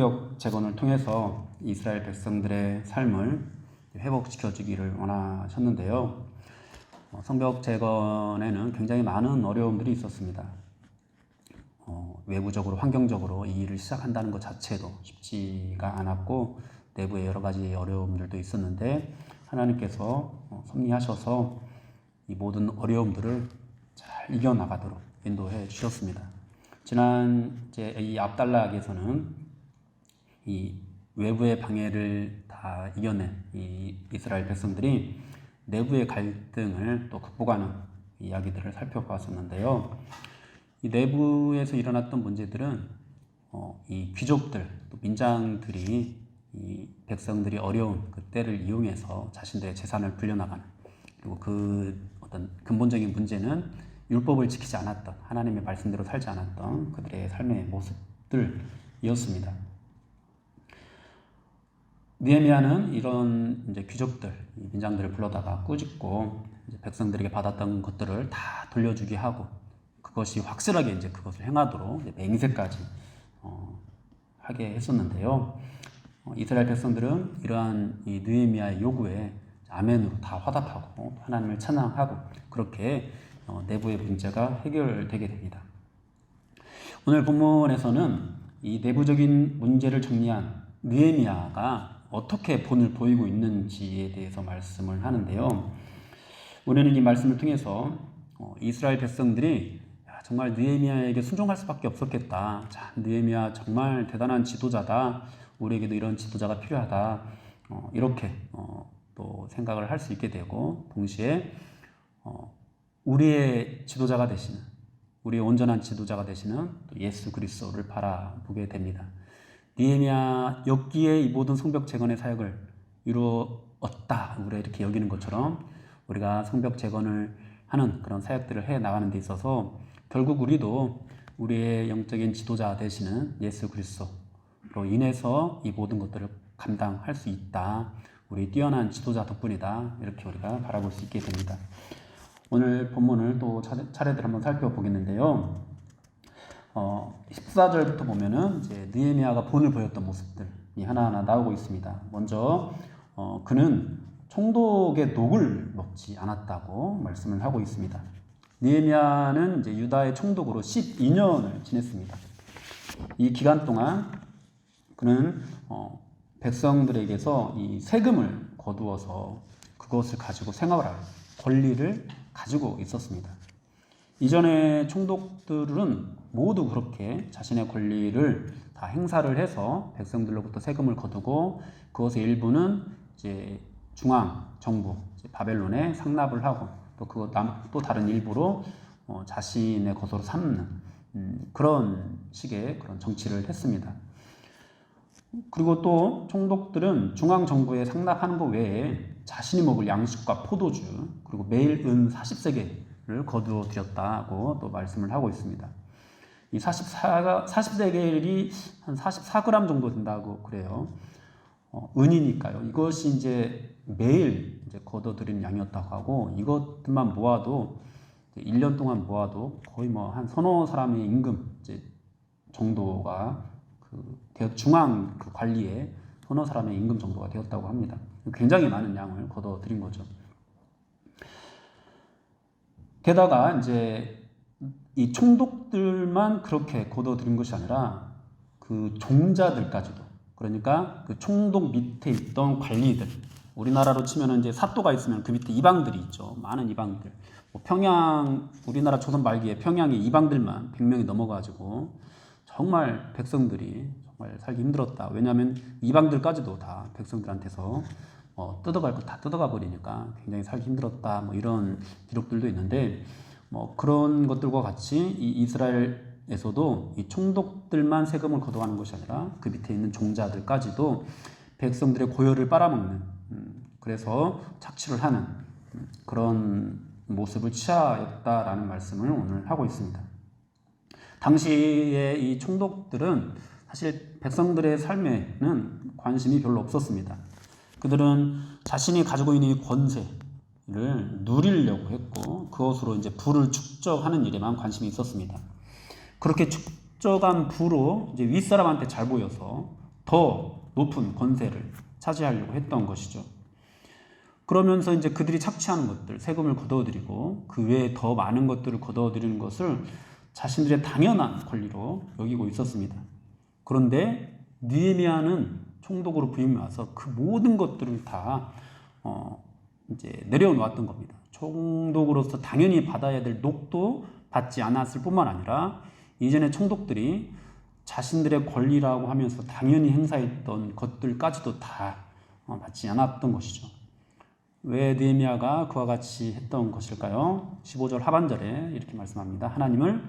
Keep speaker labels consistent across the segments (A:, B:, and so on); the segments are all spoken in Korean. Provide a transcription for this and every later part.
A: 성벽 재건을 통해서 이스라엘 백성들의 삶을 회복시켜주기를 원하셨는데요. 성벽 재건에는 굉장히 많은 어려움들이 있었습니다. 외부적으로 환경적으로 이 일을 시작한다는 것 자체도 쉽지가 않았고 내부에 여러 가지 어려움들도 있었는데 하나님께서 섭리하셔서 이 모든 어려움들을 잘 이겨나가도록 인도해 주셨습니다. 지난 이 압달락에서는 이 외부의 방해를 다 이겨낸 이 이스라엘 백성들이 내부의 갈등을 또 극복하는 이야기들을 살펴봤었는데요. 이 내부에서 일어났던 문제들은 이 귀족들, 또 민장들이 이 백성들이 어려운 그 때를 이용해서 자신들의 재산을 불려나가는, 그리고 그 어떤 근본적인 문제는 율법을 지키지 않았던, 하나님의 말씀대로 살지 않았던 그들의 삶의 모습들이었습니다. 느헤미야는 이런 이제 귀족들, 민장들을 불러다가 꾸짖고 이제 백성들에게 받았던 것들을 다 돌려주게 하고 그것이 확실하게 이제 그것을 행하도록 이제 맹세까지 하게 했었는데요. 이스라엘 백성들은 이러한 이 느헤미야의 요구에 아멘으로 다 화답하고 하나님을 찬양하고 그렇게 내부의 문제가 해결되게 됩니다. 오늘 본문에서는 이 내부적인 문제를 정리한 느헤미야가 어떻게 본을 보이고 있는지에 대해서 말씀을 하는데요. 우리는 이 말씀을 통해서 이스라엘 백성들이 정말 느헤미야에게 순종할 수밖에 없었겠다. 자, 느헤미야 정말 대단한 지도자다. 우리에게도 이런 지도자가 필요하다. 이렇게 또 생각을 할 수 있게 되고 동시에 우리의 지도자가 되시는, 우리의 온전한 지도자가 되시는 예수 그리스도를 바라보게 됩니다. 느헤미야였기에 이 모든 성벽 재건의 사역을 이루었다. 우리가 이렇게 여기는 것처럼 우리가 성벽 재건을 하는 그런 사역들을 해 나가는 데 있어서 결국 우리도 우리의 영적인 지도자 되시는 예수 그리스도로 인해서 이 모든 것들을 감당할 수 있다. 우리 뛰어난 지도자 덕분이다. 이렇게 우리가 바라볼 수 있게 됩니다. 오늘 본문을 또 차례대로 한번 살펴보겠는데요. 14절부터 보면은 이제 느헤미야가 본을 보였던 모습들이 하나하나 나오고 있습니다. 먼저 그는 총독의 녹을 먹지 않았다고 말씀을 하고 있습니다. 느헤미야는 이제 유다의 총독으로 12년을 지냈습니다. 이 기간 동안 그는 백성들에게서 이 세금을 거두어서 그것을 가지고 생활할 권리를 가지고 있었습니다. 이전의 총독들은 모두 그렇게 자신의 권리를 다 행사를 해서 백성들로부터 세금을 거두고 그것의 일부는 이제 중앙 정부 바벨론에 상납을 하고 또 다른 일부로 자신의 것으로 삼는 그런 식의 그런 정치를 했습니다. 그리고 또 총독들은 중앙 정부에 상납하는 것 외에 자신이 먹을 양식과 포도주 그리고 매일 은 40세겔을 거두어 드렸다고 또 말씀을 하고 있습니다. 이 40세겔이 한 44g 정도 된다고 그래요. 은이니까요. 이것이 이제 매일 이제 거둬들인 양이었다고 하고 이것들만 모아도 1년 동안 모아도 거의 뭐 한 서너 사람의 임금 이제 정도가 중앙 그 관리에 서너 사람의 임금 정도가 되었다고 합니다. 굉장히 많은 양을 거둬들인 거죠. 게다가 이제 이 총독들만 그렇게 거둬들인 것이 아니라 그 종자들까지도, 그러니까 그 총독 밑에 있던 관리들, 우리나라로 치면 이제 사또가 있으면 그 밑에 이방들이 있죠. 많은 이방들. 우리나라 조선 말기에 평양에 이방들만 100명이 넘어가지고 정말 백성들이 정말 살기 힘들었다. 왜냐하면 이방들까지도 다 백성들한테서 뜯어갈 거 다 뜯어가 버리니까 굉장히 살기 힘들었다. 뭐 이런 기록들도 있는데 그런 것들과 같이 이 이스라엘에서도 이 총독들만 세금을 거둬가는 것이 아니라 그 밑에 있는 종자들까지도 백성들의 고열을 빨아먹는 그래서 착취를 하는 그런 모습을 취하였다라는 말씀을 오늘 하고 있습니다. 당시에 이 총독들은 사실 백성들의 삶에는 관심이 별로 없었습니다. 그들은 자신이 가지고 있는 이 권세를 누리려고 했고 그것으로 이제 부를 축적하는 일에만 관심이 있었습니다. 그렇게 축적한 부로 이제 윗사람한테 잘 보여서 더 높은 권세를 차지하려고 했던 것이죠. 그러면서 이제 그들이 착취하는 것들, 세금을 거둬들이고 그 외에 더 많은 것들을 거둬들이는 것을 자신들의 당연한 권리로 여기고 있었습니다. 그런데 느헤미야는 총독으로 부임해 와서 그 모든 것들을 다 이제 내려놓았던 겁니다. 총독으로서 당연히 받아야 될 녹도 받지 않았을 뿐만 아니라 이전의 총독들이 자신들의 권리라고 하면서 당연히 행사했던 것들까지도 다 받지 않았던 것이죠. 왜 느헤미야가 그와 같이 했던 것일까요? 15절 하반절에 이렇게 말씀합니다. 하나님을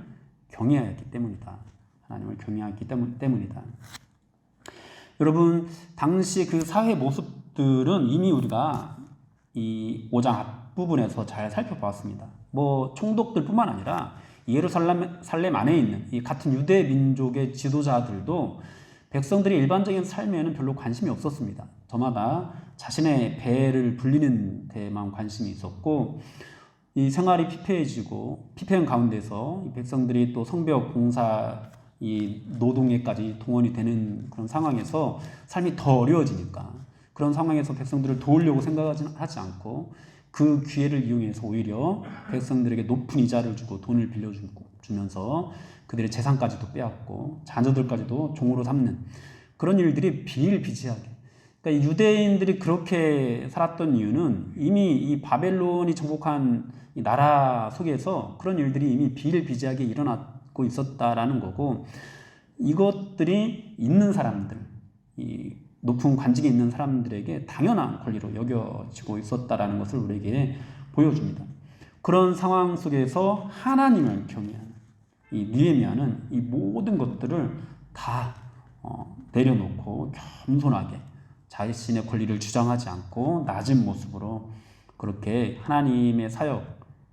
A: 경외하였기 때문이다. 하나님을 경외하였기 때문이다. 여러분, 당시 그 사회 모습들은 이미 우리가 이 5장 앞부분에서 잘 살펴보았습니다. 뭐 총독들뿐만 아니라 예루살렘 안에 있는 이 같은 유대 민족의 지도자들도 백성들의 일반적인 삶에는 별로 관심이 없었습니다. 저마다 자신의 배를 불리는 데만 관심이 있었고, 이 생활이 피폐한 가운데서 이 백성들이 또 성벽 공사 이 노동에까지 동원이 되는 그런 상황에서 삶이 더 어려워지니까 그런 상황에서 백성들을 도우려고 생각하지 않고 그 기회를 이용해서 오히려 백성들에게 높은 이자를 주고 돈을 빌려주면서 그들의 재산까지도 빼앗고 자녀들까지도 종으로 삼는 그런 일들이 비일비재하게, 그러니까 유대인들이 그렇게 살았던 이유는 이미 이 바벨론이 정복한 이 나라 속에서 그런 일들이 이미 비일비재하게 일어나고 있었다라는 거고, 이것들이 있는 사람들, 이 높은 관직에 있는 사람들에게 당연한 권리로 여겨지고 있었다라는 것을 우리에게 보여줍니다. 그런 상황 속에서 하나님을 경외하는 이 느헤미야는 이 모든 것들을 다 내려놓고 겸손하게 자신의 권리를 주장하지 않고 낮은 모습으로 그렇게 하나님의 사역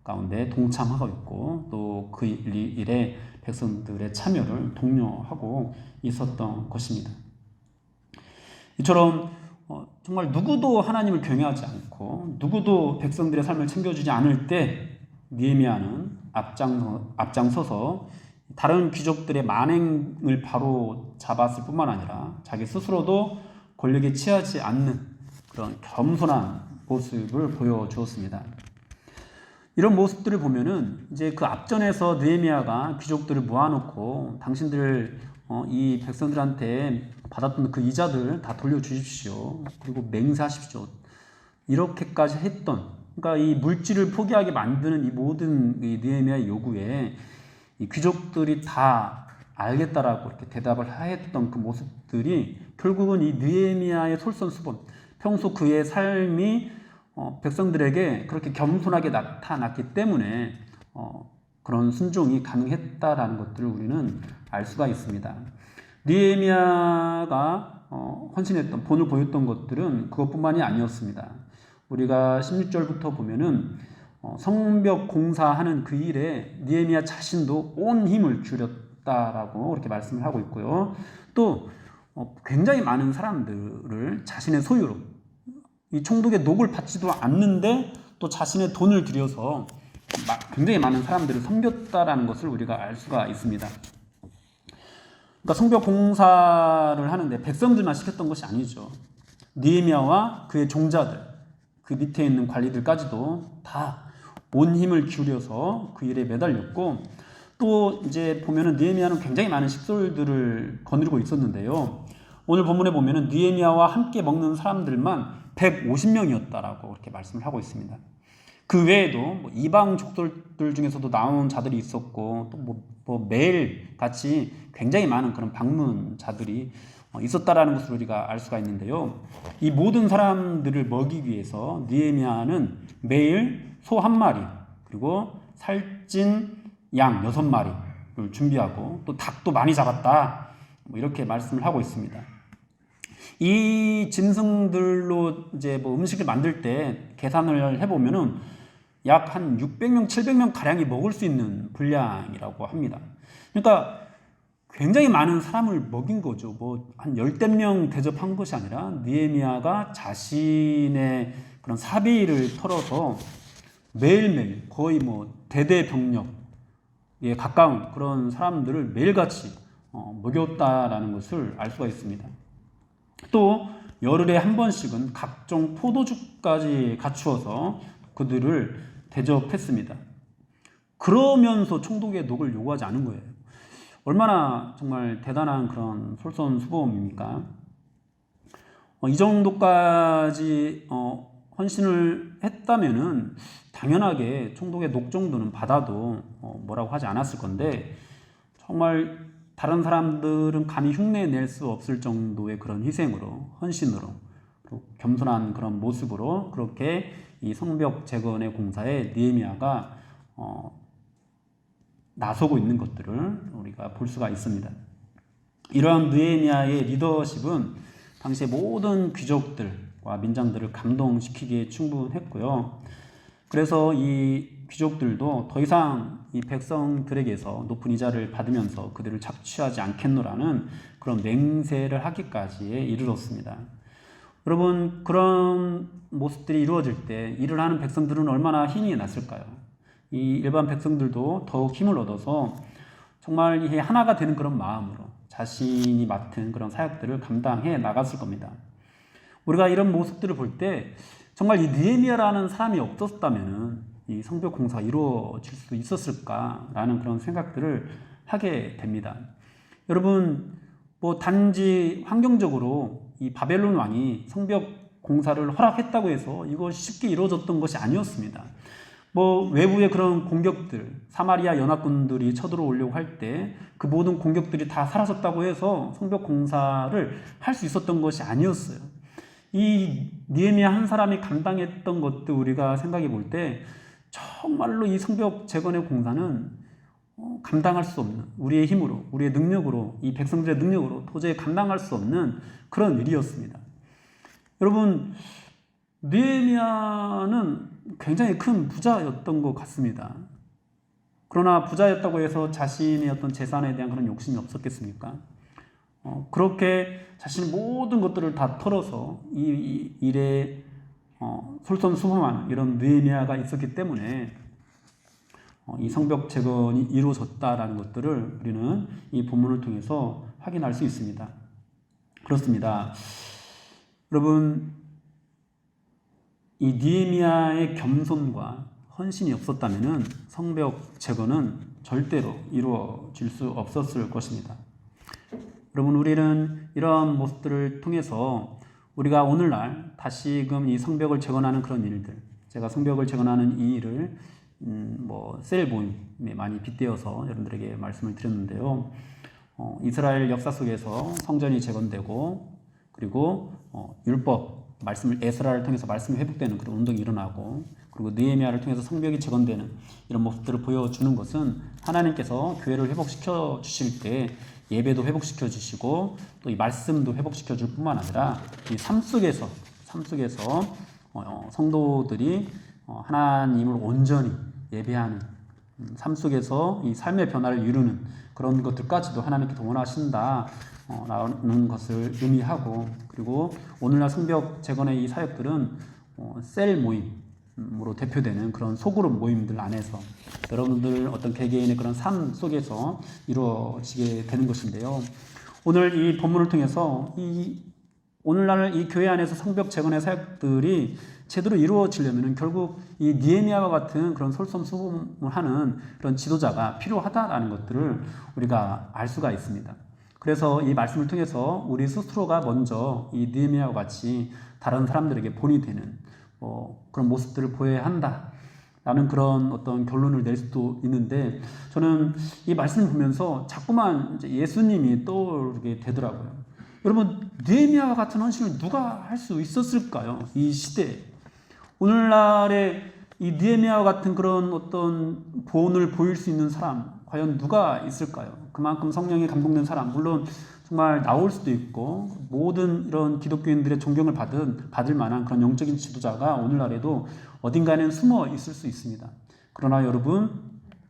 A: 가운데 동참하고 있고 또 그 일에 백성들의 참여를 독려하고 있었던 것입니다. 이처럼 정말 누구도 하나님을 경외하지 않고 누구도 백성들의 삶을 챙겨주지 않을 때 느헤미야는 앞장서서 다른 귀족들의 만행을 바로 잡았을 뿐만 아니라 자기 스스로도 권력에 취하지 않는 그런 겸손한 모습을 보여주었습니다. 이런 모습들을 보면은 이제 그 앞전에서 느헤미야가 귀족들을 모아놓고 당신들 이 백성들한테 받았던 그 이자들 다 돌려주십시오. 그리고 맹세하십시오. 이렇게까지 했던, 그러니까 이 물질을 포기하게 만드는 이 모든 이 느헤미야의 요구에 이 귀족들이 다 알겠다라고 이렇게 대답을 하였던 그 모습들이 결국은 이 느헤미야의 솔선수범, 평소 그의 삶이 백성들에게 그렇게 겸손하게 나타났기 때문에 그런 순종이 가능했다라는 것들을 우리는 알 수가 있습니다. 느헤미야가 헌신했던, 본을 보였던 것들은 그것뿐만이 아니었습니다. 우리가 16절부터 보면은 성벽 공사하는 그 일에 느헤미야 자신도 온 힘을 기울였다라고 이렇게 말씀을 하고 있고요. 또 굉장히 많은 사람들을 자신의 소유로, 이 총독의 녹을 받지도 않는데 또 자신의 돈을 들여서 굉장히 많은 사람들을 섬겼다라는 것을 우리가 알 수가 있습니다. 그러니까 성벽 공사를 하는데 백성들만 시켰던 것이 아니죠. 느헤미야와 그의 종자들, 그 밑에 있는 관리들까지도 다 온 힘을 기울여서 그 일에 매달렸고, 또 이제 보면은 느헤미야는 굉장히 많은 식솔들을 거느리고 있었는데요. 오늘 본문에 보면은 느헤미야와 함께 먹는 사람들만 150명이었다라고 그렇게 말씀을 하고 있습니다. 그 외에도 이방 족속들 중에서도 나온 자들이 있었고 또 매일 같이 굉장히 많은 그런 방문자들이 있었다라는 것을 우리가 알 수가 있는데요. 이 모든 사람들을 먹이기 위해서 느헤미야는 매일 소 1마리 그리고 살찐 양 6마리를 준비하고 또 닭도 많이 잡았다, 이렇게 말씀을 하고 있습니다. 이 짐승들로 이제 음식을 만들 때 계산을 해보면은 약 한 600명, 700명 가량이 먹을 수 있는 분량이라고 합니다. 그러니까 굉장히 많은 사람을 먹인 거죠. 한 10명 대접한 것이 아니라 느헤미야가 자신의 그런 사비를 털어서 매일매일 거의 대대병력에 가까운 그런 사람들을 매일같이 먹였다라는 것을 알 수가 있습니다. 또 열흘에 한 번씩은 각종 포도주까지 갖추어서 그들을 대접했습니다. 그러면서 총독의 녹을 요구하지 않은 거예요. 얼마나 정말 대단한 그런 솔선수범입니까? 이 정도까지 헌신을 했다면은 당연하게 총독의 녹 정도는 받아도 뭐라고 하지 않았을 건데, 정말 다른 사람들은 감히 흉내낼 수 없을 정도의 그런 희생으로, 헌신으로, 그리고 겸손한 그런 모습으로 그렇게 이 성벽 재건의 공사에 느헤미야가 나서고 있는 것들을 우리가 볼 수가 있습니다. 이러한 느헤미야의 리더십은 당시의 모든 귀족들과 민장들을 감동시키기에 충분했고요. 그래서 이 귀족들도 더 이상 이 백성들에게서 높은 이자를 받으면서 그들을 착취하지 않겠노라는 그런 맹세를 하기까지 이르렀습니다. 여러분, 그런 모습들이 이루어질 때 일을 하는 백성들은 얼마나 힘이 났을까요? 이 일반 백성들도 더욱 힘을 얻어서 정말 이 하나가 되는 그런 마음으로 자신이 맡은 그런 사역들을 감당해 나갔을 겁니다. 우리가 이런 모습들을 볼 때 정말 이 느헤미야라는 사람이 없었다면 이 성벽 공사가 이루어질 수 있었을까라는 그런 생각들을 하게 됩니다. 여러분, 뭐 단지 환경적으로 이 바벨론 왕이 성벽 공사를 허락했다고 해서 이것이 쉽게 이루어졌던 것이 아니었습니다. 뭐 외부의 그런 공격들, 사마리아 연합군들이 쳐들어오려고 할 때 그 모든 공격들이 다 사라졌다고 해서 성벽 공사를 할 수 있었던 것이 아니었어요. 이 느헤미야 한 사람이 감당했던 것도 우리가 생각해 볼 때 정말로 이 성벽 재건의 공사는 감당할 수 없는, 우리의 힘으로, 우리의 능력으로, 이 백성들의 능력으로 도저히 감당할 수 없는 그런 일이었습니다. 여러분, 느헤미야는 굉장히 큰 부자였던 것 같습니다. 그러나 부자였다고 해서 자신의 어떤 재산에 대한 그런 욕심이 없었겠습니까? 그렇게 자신의 모든 것들을 다 털어서 이 일에 솔선수범한 이런 느헤미야가 있었기 때문에 이 성벽 재건이 이루어졌다라는 것들을 우리는 이 본문을 통해서 확인할 수 있습니다. 그렇습니다. 여러분, 이 느헤미야의 겸손과 헌신이 없었다면 성벽 재건은 절대로 이루어질 수 없었을 것입니다. 여러분, 우리는 이러한 모습들을 통해서 우리가 오늘날 다시금 이 성벽을 재건하는 그런 일들, 제가 성벽을 재건하는 이 일을 셀 모임에 많이 빗대어서 여러분들에게 말씀을 드렸는데요. 이스라엘 역사 속에서 성전이 재건되고, 그리고 율법 말씀을, 에스라를 통해서 말씀이 회복되는 그런 운동이 일어나고, 그리고 느헤미야를 통해서 성벽이 재건되는 이런 모습들을 보여주는 것은 하나님께서 교회를 회복시켜 주실 때 예배도 회복시켜 주시고 또 이 말씀도 회복시켜 줄 뿐만 아니라 이 삶 속에서 성도들이 하나님을 온전히 예배하는 삶 속에서 이 삶의 변화를 이루는 그런 것들까지도 하나님께서 원하신다 라는 것을 의미하고, 그리고 오늘날 성벽 재건의 이 사역들은 셀 모임으로 대표되는 그런 소그룹 모임들 안에서 여러분들 어떤 개개인의 그런 삶 속에서 이루어지게 되는 것인데요. 오늘 이 본문을 통해서 오늘날 이 교회 안에서 성벽 재건의 사역들이 제대로 이루어지려면 결국 이 느헤미야와 같은 그런 솔선수범을 하는 그런 지도자가 필요하다라는 것들을 우리가 알 수가 있습니다. 그래서 이 말씀을 통해서 우리 스스로가 먼저 이 느헤미야와 같이 다른 사람들에게 본이 되는 그런 모습들을 보여야 한다라는 그런 어떤 결론을 낼 수도 있는데, 저는 이 말씀을 보면서 자꾸만 이제 예수님이 떠오르게 되더라고요. 여러분, 느헤미야와 같은 헌신을 누가 할 수 있었을까요? 이 시대에. 오늘날에 이 느헤미야와 같은 그런 어떤 본을 보일 수 있는 사람 과연 누가 있을까요? 그만큼 성령에 감동된 사람, 물론 정말 나올 수도 있고 모든 이런 기독교인들의 존경을 받을 만한 그런 영적인 지도자가 오늘날에도 어딘가에는 숨어 있을 수 있습니다. 그러나 여러분,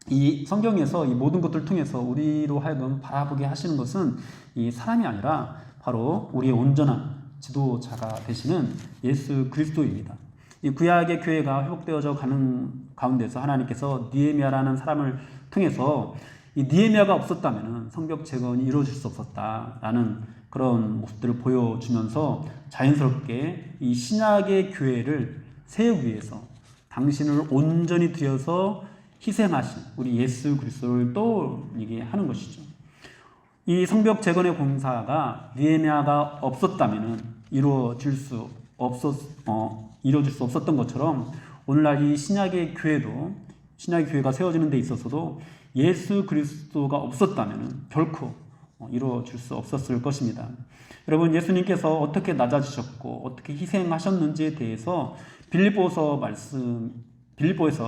A: 이 성경에서 이 모든 것들을 통해서 우리로 하여금 바라보게 하시는 것은 이 사람이 아니라 바로 우리의 온전한 지도자가 되시는 예수 그리스도입니다. 이 구약의 교회가 회복되어져 가는 가운데서 하나님께서 느헤미야라는 사람을 통해서 이 느헤미야가 없었다면 성벽 재건이 이루어질 수 없었다라는 그런 모습들을 보여주면서 자연스럽게 이 신약의 교회를 세우기 위해서 당신을 온전히 들여서 희생하신 우리 예수 그리스도를 떠올리게 하는 것이죠. 이 성벽 재건의 공사가 느헤미야가 없었다면 이루어질 수 없었던 것처럼 오늘날 이 신약의 교회가 세워지는 데 있어서도 예수 그리스도가 없었다면 결코 이루어질 수 없었을 것입니다. 여러분, 예수님께서 어떻게 낮아지셨고 어떻게 희생하셨는지에 대해서 빌립보에서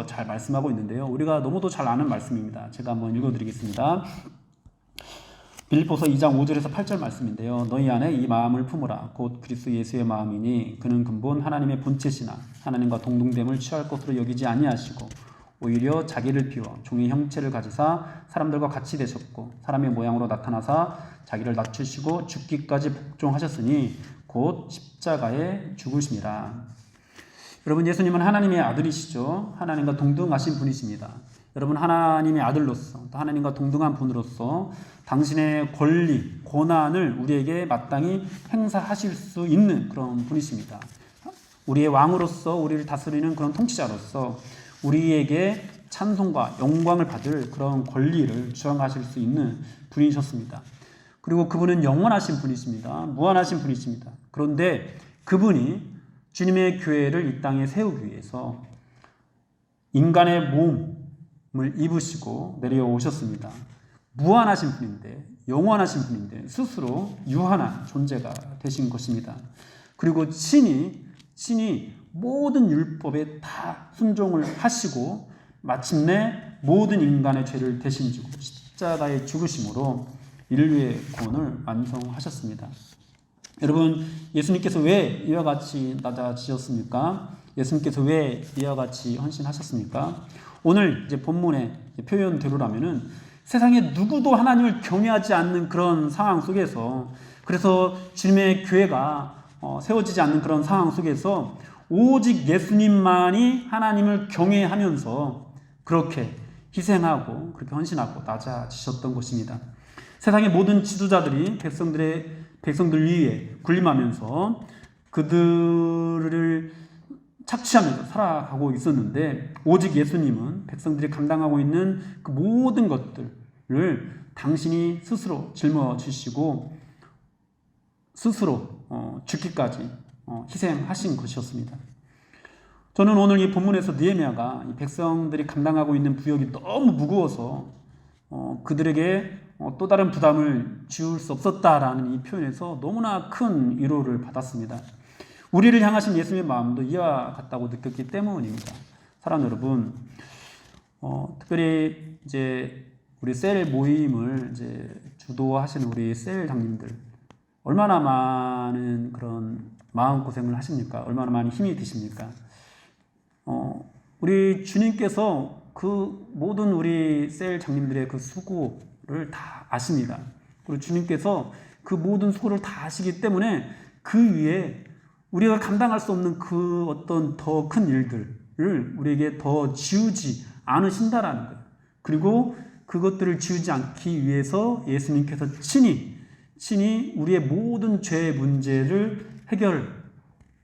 A: 잘 말씀하고 있는데요. 우리가 너무도 잘 아는 말씀입니다. 제가 한번 읽어드리겠습니다. 빌립보서 2장 5절에서 8절 말씀인데요. 너희 안에 이 마음을 품으라. 곧 그리스도 예수의 마음이니 그는 근본 하나님의 본체시나 하나님과 동등됨을 취할 것으로 여기지 아니하시고 오히려 자기를 비워 종의 형체를 가지사 사람들과 같이 되셨고 사람의 모양으로 나타나사 자기를 낮추시고 죽기까지 복종하셨으니 곧 십자가에 죽으심이라. 여러분, 예수님은 하나님의 아들이시죠. 하나님과 동등하신 분이십니다. 여러분, 하나님의 아들로서 또 하나님과 동등한 분으로서 당신의 권리, 권한을 우리에게 마땅히 행사하실 수 있는 그런 분이십니다. 우리의 왕으로서 우리를 다스리는 그런 통치자로서 우리에게 찬송과 영광을 받을 그런 권리를 주장하실 수 있는 분이셨습니다. 그리고 그분은 영원하신 분이십니다. 무한하신 분이십니다. 그런데 그분이 주님의 교회를 이 땅에 세우기 위해서 인간의 몸을 입으시고 내려오셨습니다. 무한하신 분인데, 영원하신 분인데 스스로 유한한 존재가 되신 것입니다. 그리고 친히 모든 율법에 다 순종을 하시고 마침내 모든 인간의 죄를 대신 지고 십자가에 죽으심으로 인류의 구원을 완성하셨습니다. 여러분, 예수님께서 왜 이와 같이 낮아지셨습니까? 예수님께서 왜 이와 같이 헌신하셨습니까? 오늘 이제 본문의 표현대로라면은 세상에 누구도 하나님을 경외하지 않는 그런 상황 속에서, 그래서 주님의 교회가 세워지지 않는 그런 상황 속에서 오직 예수님만이 하나님을 경외하면서 그렇게 희생하고 그렇게 헌신하고 낮아지셨던 것입니다. 세상의 모든 지도자들이 백성들 위에 군림하면서 그들을 착취하면서 살아가고 있었는데 오직 예수님은 백성들이 감당하고 있는 그 모든 것들을 당신이 스스로 짊어지시고 스스로 죽기까지 희생하신 것이었습니다. 저는 오늘 이 본문에서 느헤미야가 이 백성들이 감당하고 있는 부역이 너무 무거워서 그들에게 또 다른 부담을 지울 수 없었다라는 이 표현에서 너무나 큰 위로를 받았습니다. 우리를 향하신 예수님의 마음도 이와 같다고 느꼈기 때문입니다. 사랑하는 여러분, 특별히 이제 우리 셀 모임을 이제 주도하시는 우리 셀 장님들 얼마나 많은 그런 마음 고생을 하십니까? 얼마나 많이 힘이 드십니까? 우리 주님께서 그 모든 우리 셀 장님들의 그 수고를 다 아십니다. 그리고 주님께서 그 모든 수고를 다 아시기 때문에 그 위에 우리가 감당할 수 없는 그 어떤 더 큰 일들을 우리에게 더 지우지 않으신다라는 거예요. 그리고 그것들을 지우지 않기 위해서 예수님께서 친히 우리의 모든 죄의 문제를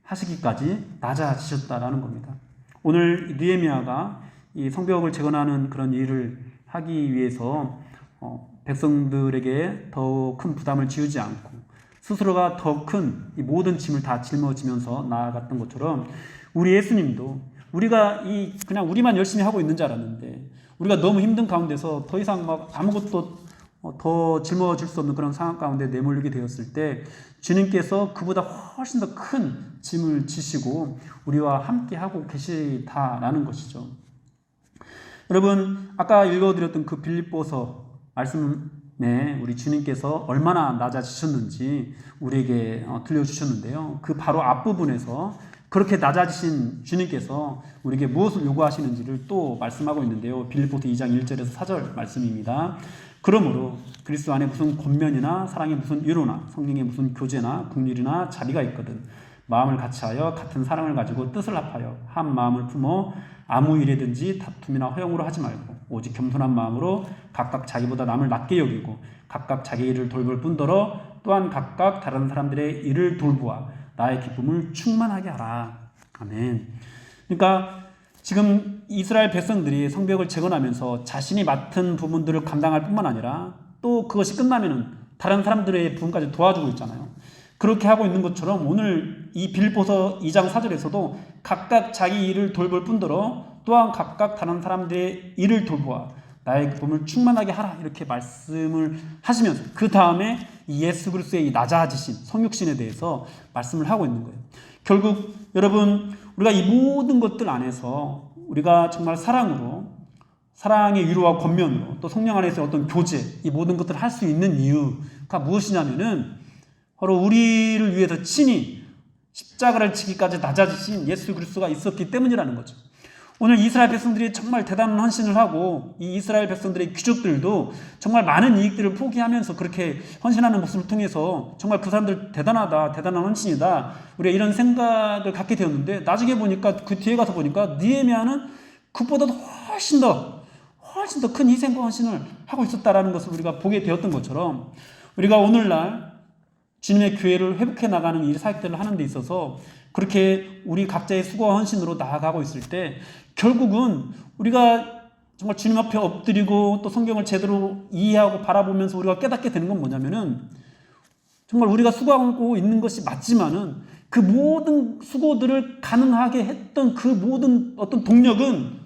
A: 해결하시기까지 낮아지셨다라는 겁니다. 오늘 느헤미야가 이 성벽을 재건하는 그런 일을 하기 위해서 백성들에게 더 큰 부담을 지우지 않고 스스로가 더 큰 이 모든 짐을 다 짊어지면서 나아갔던 것처럼 우리 예수님도 우리가 그냥 우리만 열심히 하고 있는 줄 알았는데 우리가 너무 힘든 가운데서 더 이상 막 아무것도 더 짊어질 수 없는 그런 상황 가운데 내몰리게 되었을 때 주님께서 그보다 훨씬 더 큰 짐을 지시고 우리와 함께 하고 계시다라는 것이죠. 여러분, 아까 읽어드렸던 그 빌립보서 말씀에 우리 주님께서 얼마나 낮아지셨는지 우리에게 들려주셨는데요. 그 바로 앞부분에서 그렇게 낮아지신 주님께서 우리에게 무엇을 요구하시는지를 또 말씀하고 있는데요. 빌립보서 2장 1절에서 4절 말씀입니다. 그러므로 그리스도 안에 무슨 권면이나 사랑의 무슨 위로나 성령의 무슨 교제나 긍휼이나 자비가 있거든 마음을 같이하여 같은 사랑을 가지고 뜻을 합하여 한 마음을 품어 아무 일이든지 다툼이나 허용으로 하지 말고 오직 겸손한 마음으로 각각 자기보다 남을 낮게 여기고 각각 자기 일을 돌볼 뿐더러 또한 각각 다른 사람들의 일을 돌보아 나의 기쁨을 충만하게 하라. 아멘. 그러니까 지금 이스라엘 백성들이 성벽을 재건하면서 자신이 맡은 부분들을 감당할 뿐만 아니라 또 그것이 끝나면은 다른 사람들의 부분까지 도와주고 있잖아요. 그렇게 하고 있는 것처럼 오늘 이 빌립보서 2장 4절에서도 각각 자기 일을 돌볼 뿐더러 또한 각각 다른 사람들의 일을 돌보아 나의 기쁨을 충만하게 하라 이렇게 말씀을 하시면서 그 다음에 예수 그리스도의 이 낮아지신 성육신에 대해서 말씀을 하고 있는 거예요. 결국 여러분 우리가 이 모든 것들 안에서 우리가 정말 사랑의 위로와 권면으로 또 성령 안에서 어떤 교제 이 모든 것들을 할 수 있는 이유가 무엇이냐면은 바로 우리를 위해서 친히 십자가를 지기까지 낮아지신 예수 그리스도가 있었기 때문이라는 거죠. 오늘 이스라엘 백성들이 정말 대단한 헌신을 하고 이 이스라엘 백성들의 귀족들도 정말 많은 이익들을 포기하면서 그렇게 헌신하는 모습을 통해서 정말 그 사람들 대단하다, 대단한 헌신이다 우리가 이런 생각을 갖게 되었는데 나중에 보니까 그 뒤에 가서 보니까 느헤미야는 그보다도 훨씬 더 큰 희생과 헌신을 하고 있었다라는 것을 우리가 보게 되었던 것처럼 우리가 오늘날 주님의 교회를 회복해 나가는 이 사역들을 하는 데 있어서 그렇게 우리 각자의 수고와 헌신으로 나아가고 있을 때 결국은 우리가 정말 주님 앞에 엎드리고 또 성경을 제대로 이해하고 바라보면서 우리가 깨닫게 되는 건 뭐냐면은 정말 우리가 수고하고 있는 것이 맞지만은 그 모든 수고들을 가능하게 했던 그 모든 어떤 동력은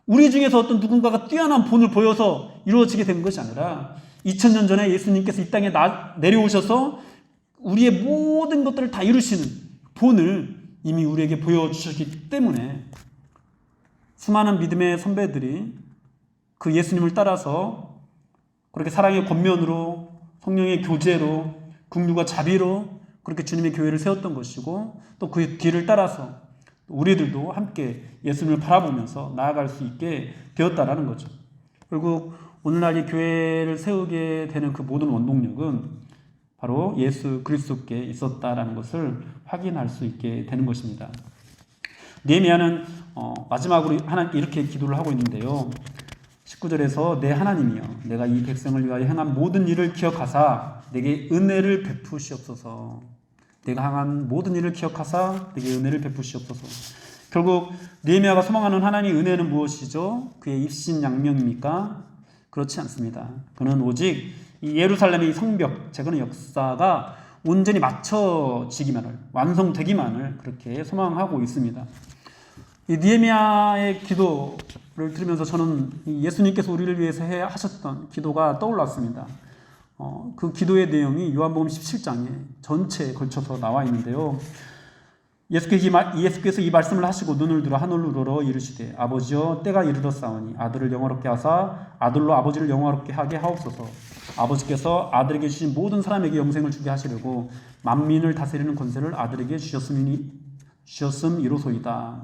A: 우리 중에서 어떤 누군가가 뛰어난 본을 보여서 이루어지게 된 것이 아니라 2000년 전에 예수님께서 이 땅에 내려오셔서 우리의 모든 것들을 다 이루시는 본을 이미 우리에게 보여주셨기 때문에 수많은 믿음의 선배들이 그 예수님을 따라서 그렇게 사랑의 권면으로 성령의 교제로 긍휼과 자비로 그렇게 주님의 교회를 세웠던 것이고 또 그 뒤를 따라서 우리들도 함께 예수님을 바라보면서 나아갈 수 있게 되었다라는 거죠. 결국 오늘날 이 교회를 세우게 되는 그 모든 원동력은 바로 예수 그리스도께 있었다라는 것을 확인할 수 있게 되는 것입니다. 느헤미야는 마지막으로 이렇게 기도를 하고 있는데요. 19절에서 내 하나님이여 내가 이 백성을 위하여 행한 모든 일을 기억하사 내게 은혜를 베푸시옵소서. 내가 행한 모든 일을 기억하사 내게 은혜를 베푸시옵소서. 결국 느헤미야가 소망하는 하나님의 은혜는 무엇이죠? 그의 입신양명입니까? 그렇지 않습니다. 그는 오직 이 예루살렘의 성벽 재건의 역사가 온전히 맞춰지기만을 완성되기만을 그렇게 소망하고 있습니다. 이 느헤미야의 기도를 들으면서 저는 예수님께서 우리를 위해서 하셨던 기도가 떠올랐습니다. 그 기도의 내용이 요한복음 17장에 전체에 걸쳐서 나와 있는데요. 예수께서 이 말씀을 하시고 눈을 들어 하늘로 우러러 이르시되 아버지여 때가 이르렀사오니 아들을 영화롭게 하사 아들로 아버지를 영화롭게 하게 하옵소서. 아버지께서 아들에게 주신 모든 사람에게 영생을 주게 하시려고 만민을 다스리는 권세를 아들에게 주셨음이로소이다.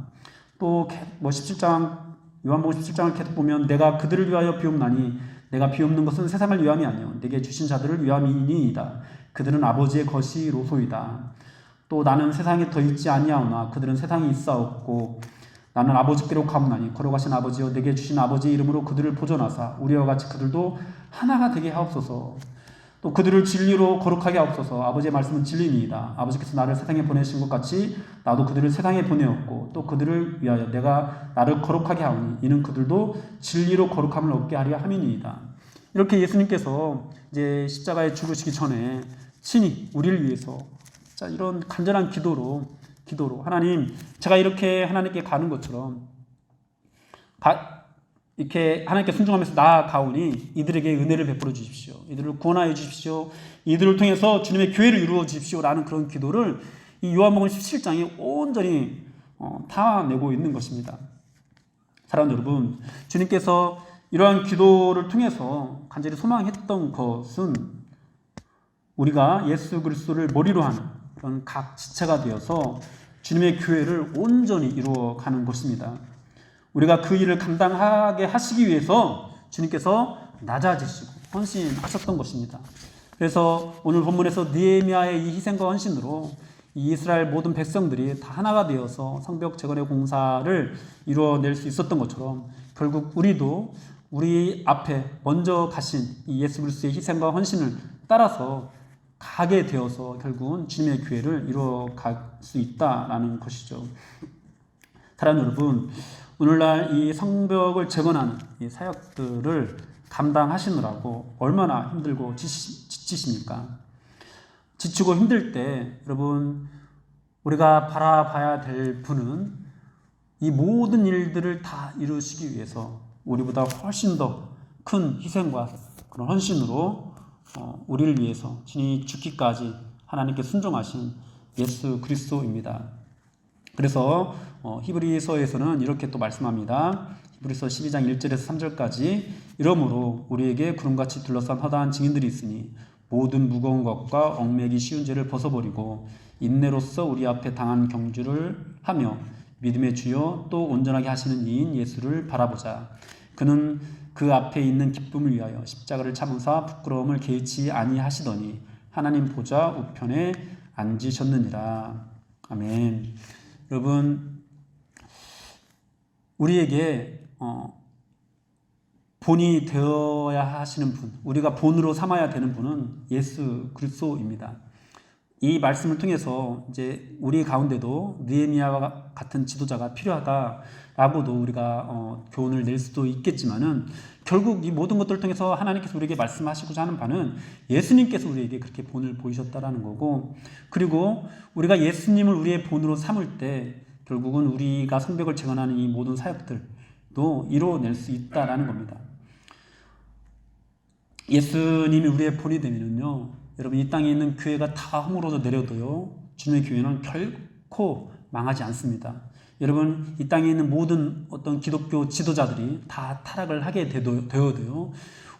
A: 또 17장 요한복음 17장을 계속 보면 내가 그들을 위하여 비옵나니 내가 비옵는 것은 세상을 위함이 아니요 내게 주신 자들을 위함이니이다. 그들은 아버지의 것이로소이다. 또 나는 세상에 더 있지 아니하오나 그들은 세상에 있사옵고 나는 아버지께로 가옵나니 걸어가신 아버지여 내게 주신 아버지의 이름으로 그들을 보존하사 우리와 같이 그들도 하나가 되게 하옵소서. 또 그들을 진리로 거룩하게 하옵소서. 아버지의 말씀은 진리니이다. 아버지께서 나를 세상에 보내신 것 같이 나도 그들을 세상에 보내었고 또 그들을 위하여 내가 나를 거룩하게 하오니 이는 그들도 진리로 거룩함을 얻게 하려 함이니이다. 이렇게 예수님께서 이제 십자가에 죽으시기 전에 친히 우리를 위해서 이런 간절한 기도로 하나님 제가 이렇게 하나님께 가는 것처럼 이렇게 하나님께 순종하면서 나아가오니 이들에게 은혜를 베풀어 주십시오. 이들을 구원하여 주십시오. 이들을 통해서 주님의 교회를 이루어 주십시오. 라는 그런 기도를 이 요한복음 17장이 온전히 다 내고 있는 것입니다. 사랑하는 여러분, 주님께서 이러한 기도를 통해서 간절히 소망했던 것은 우리가 예수 그리스도를 머리로 하는 그런 각 지체가 되어서 주님의 교회를 온전히 이루어가는 것입니다. 우리가 그 일을 감당하게 하시기 위해서 주님께서 낮아지시고 헌신하셨던 것입니다. 그래서 오늘 본문에서 느헤미야의 이 희생과 헌신으로 이 이스라엘 모든 백성들이 다 하나가 되어서 성벽 재건의 공사를 이루어낼 수 있었던 것처럼 결국 우리도 우리 앞에 먼저 가신 이 예수 그리스도의 희생과 헌신을 따라서 가게 되어서 결국은 주님의 교회를 이루어갈 수 있다라는 것이죠. 사랑하는 여러분, 오늘날 이 성벽을 재건하는 이 사역들을 감당하시느라고 얼마나 힘들고 지치십니까? 지치고 힘들 때 여러분, 우리가 바라봐야 될 분은 이 모든 일들을 다 이루시기 위해서 우리보다 훨씬 더 큰 희생과 그런 헌신으로 우리를 위해서 친히 죽기까지 하나님께 순종하신 예수 그리스도입니다. 그래서 히브리서에서는 이렇게 또 말씀합니다. 히브리서 12장 1절에서 3절까지 이러므로 우리에게 구름같이 둘러싼 허다한 증인들이 있으니 모든 무거운 것과 얽매기 쉬운 죄를 벗어버리고 인내로써 우리 앞에 당한 경주를 하며 믿음의 주요 또 온전하게 하시는 이인 예수를 바라보자. 그는 그 앞에 있는 기쁨을 위하여 십자가를 참으사 부끄러움을 개의치 아니하시더니 하나님 보좌 우편에 앉으셨느니라. 아멘. 여러분, 우리에게 본이 되어야 하시는 분, 우리가 본으로 삼아야 되는 분은 예수 그리스도입니다. 이 말씀을 통해서 이제 우리 가운데도 느헤미야와 같은 지도자가 필요하다라고도 우리가 교훈을 낼 수도 있겠지만은 결국 이 모든 것들을 통해서 하나님께서 우리에게 말씀하시고자 하는 바는 예수님께서 우리에게 그렇게 본을 보이셨다라는 거고, 그리고 우리가 예수님을 우리의 본으로 삼을 때 결국은 우리가 성벽을 재건하는 이 모든 사역들도 이루어낼 수 있다라는 겁니다. 예수님이 우리의 본이 되면요, 여러분, 이 땅에 있는 교회가 다 허물어져 내려도요, 주님의 교회는 결코 망하지 않습니다. 여러분, 이 땅에 있는 모든 어떤 기독교 지도자들이 다 타락을 하게 되어도요,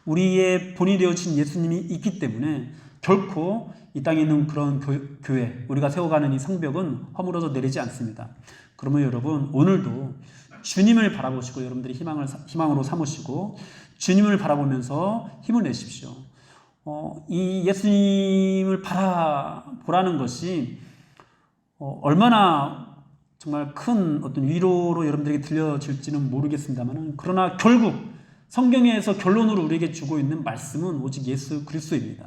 A: 우리의 본이 되어진 예수님이 있기 때문에 결코 이 땅에 있는 그런 교회, 우리가 세워가는 이 성벽은 허물어져 내리지 않습니다. 그러면 여러분, 오늘도 주님을 바라보시고 여러분들이 희망으로 삼으시고 주님을 바라보면서 힘을 내십시오. 이 예수님을 바라보라는 것이 얼마나 정말 큰 어떤 위로로 여러분들에게 들려질지는 모르겠습니다만, 그러나 결국 성경에서 결론으로 우리에게 주고 있는 말씀은 오직 예수 그리스도입니다.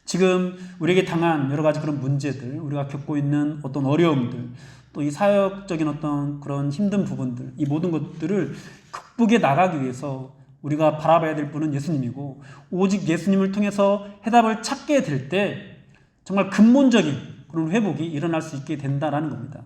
A: 지금 우리에게 당한 여러 가지 그런 문제들, 우리가 겪고 있는 어떤 어려움들, 또 이 사역적인 어떤 그런 힘든 부분들, 이 모든 것들을 극복해 나가기 위해서 우리가 바라봐야 될 분은 예수님이고, 오직 예수님을 통해서 해답을 찾게 될 때 정말 근본적인 그런 회복이 일어날 수 있게 된다라는 겁니다.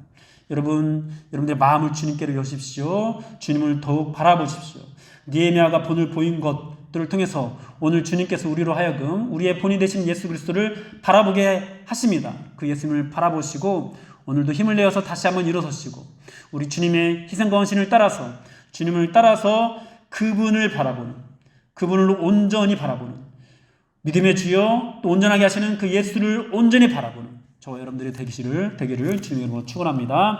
A: 여러분들의 마음을 주님께로 여십시오. 주님을 더욱 바라보십시오. 느헤미야가 본을 보인 것들을 통해서 오늘 주님께서 우리로 하여금 우리의 본이 되신 예수 그리스도를 바라보게 하십니다. 그 예수님을 바라보시고 오늘도 힘을 내어서 다시 한번 일어서시고 우리 주님의 희생과 헌신을 따라서, 주님을 따라서 그분을 바라보는, 그분을 온전히 바라보는, 믿음의 주여 또 온전하게 하시는 그 예수를 온전히 바라보는 저와 여러분들의 되기를 주님의 이름으로 축원합니다.